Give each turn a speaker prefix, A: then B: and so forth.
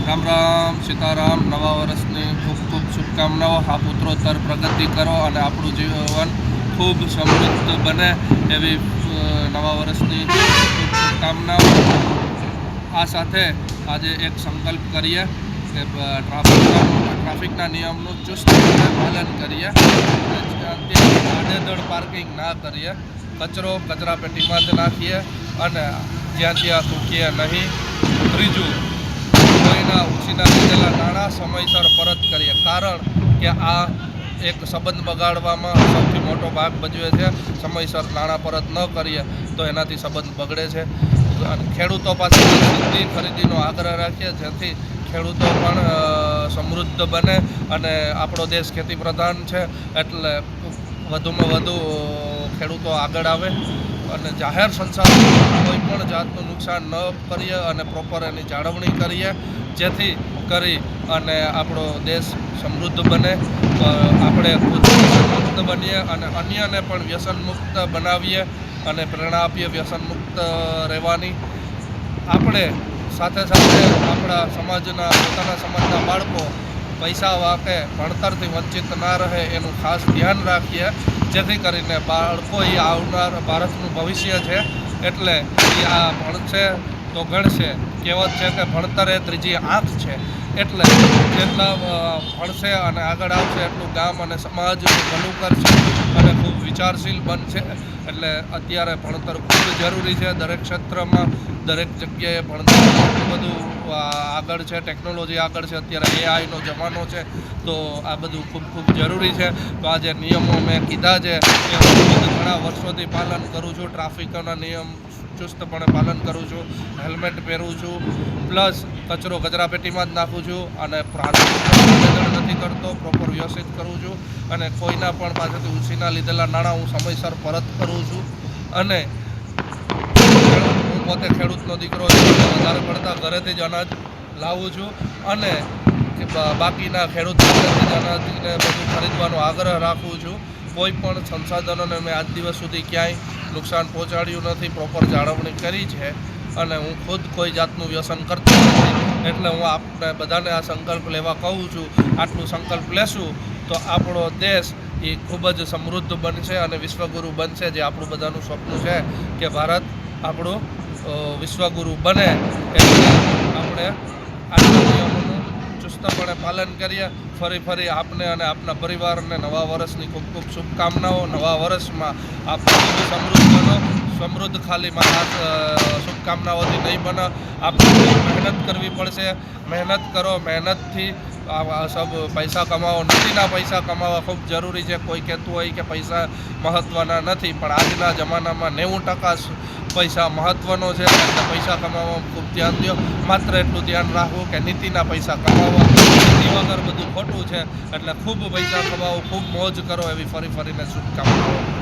A: રામ રામ સીતારામ। નવા વર્ષની ખૂબ ખૂબ શુભકામનાઓ। આ પુત્રોત્તર પ્રગતિ કરો અને આપણું જીવન ખૂબ સમૃદ્ધ બને એવી નવા વર્ષની ખૂબ શુભકામનાઓ। આ સાથે આજે એક સંકલ્પ કરીએ કે ટ્રાફિકના નિયમનું ચુસ્તપણે પાલન કરીએ, આડેધડ પાર્કિંગ ના કરીએ, કચરો કચરાપેટીમાં જ નાખીએ અને જ્યાં ત્યાં થૂકીએ નહીં। ત્રીજું, કોઈના ઉછીના લીધેલા નાણાં સમયસર પરત કરીએ, કારણ કે આ એક સંબંધ બગાડવામાં સૌથી મોટો ભાગ ભજવે છે। સમયસર નાણાં પરત ન કરીએ તો એનાથી સંબંધ બગડે છે। ખેડૂતો પાસેથી સીધી ખરીદીનો આગ્રહ રાખીએ, જેથી ખેડૂતો પણ સમૃદ્ધ બને અને આપણો દેશ ખેતી પ્રધાન છે, એટલે વધુમાં વધુ ખેડૂતો આગળ આવે અને જાહેર સંસાધનોમાં કોઈ પણ જાતનું નુકસાન ન કરીએ અને પ્રોપર એની જાળવણી કરીએ, જેથી કરી અને આપણો દેશ સમૃદ્ધ બને, આપણે મુક્ત બનીએ અને અન્યને પણ વ્યસનમુક્ત બનાવીએ અને પ્રેરણા આપીએ વ્યસનમુક્ત રહેવાની। આપણે સાથે સાથે આપણા સમાજના પોતાના સમાજના બાળકો પૈસા વાકે ભણતરથી વંચિત ના રહે એનું ખાસ ધ્યાન રાખીએ, જેથી કરીને બાળકો એ આવનાર ભારતનું ભવિષ્ય છે, એટલે એ આ ભણશે તો ગણશે। કહેવત છે કે ભણતર એ ત્રીજી આંખ છે, એટલે જેટલા ભણશે અને આગળ આવશે એટલું ગામ અને સમાજ ભલું કરશે અને ખૂબ વિચારશીલ બનશે। એટલે અત્યારે ભણતર ખૂબ જરૂરી છે દરેક ક્ષેત્રમાં, દરેક જગ્યાએ ભણતર એટલું બધું આગળ છે, ટેકનોલોજી આગળ છે, અત્યારે એઆઈનો જમાનો છે, તો આ બધું ખૂબ ખૂબ જરૂરી છે। તો આ જે નિયમો મેં કીધા છે એ હું ઘણા વર્ષોથી પાલન કરું છું। ટ્રાફિકના નિયમ ચુસ્તપણે પાલન કરું છું, હેલ્મેટ પહેરું છું, પ્લસ કચરો કચરાપેટીમાં જ નાખું છું અને પ્રાથમિક નથી કરતો, પ્રોપર વ્યવસ્થિત કરું છું અને કોઈના પણ પાસેથી ઉછીના લીધેલા નાણાં હું સમયસર પરત કરું છું અને હું પોતે ખેડૂતનો દીકરો વધારે પડતા ઘરેથી જ અનાજ લાવું છું અને બાકીના ખેડૂત પાસેથી જ અનાજને બધું ખરીદવાનો આગ્રહ રાખું છું। કોઈ પણ સંસાધનોને મેં આજ દિવસ સુધી ક્યાંય નુકસાન પહોંચાડ્યું નથી, પ્રોપર જાળવણી કરી છે અને હું ખુદ કોઈ જાતનું વ્યસન કરતો નથી, એટલે હું આપણે બધાને આ સંકલ્પ લેવા કહું છું। આટલું સંકલ્પ લેશું તો આપણો દેશ એ ખૂબ જ સમૃદ્ધ બનશે અને વિશ્વગુરુ બનશે, જે આપણું બધાનું સ્વપ્ન છે કે ભારત આપણું વિશ્વગુરુ બને। એટલે આપણે આટલા નિયમોનું ચુસ્તપણે પાલન કરીએ। ફરી આપને અને આપના પરિવારને નવા વર્ષની ખૂબ ખૂબ શુભકામનાઓ। નવા વર્ષમાં આપ સમૃદ્ધ બનો, સમૃદ્ધ ખાલી મારા શુભકામનાઓથી નહીં બને, આપણે મહેનત કરવી પડશે। મહેનત કરો, મહેનતથી સબ પૈસા કમાવો, નદીના પૈસા કમાવા ખૂબ જરૂરી છે। કોઈ કહેતું હોય કે પૈસા મહત્ત્વના નથી, પણ આજના જમાનામાં 90% પૈસા મહત્ત્વનો છે, એટલે પૈસા કમાવામાં ખૂબ ધ્યાન દો। માત્ર એટલું ધ્યાન રાખવું કે નીતિના પૈસા કમાવવા, નીતિ વગર બધું ખોટું છે, એટલે ખૂબ પૈસા કમાવો, ખૂબ મોજ કરો, એવી ફરીને શુભકામનાઓ।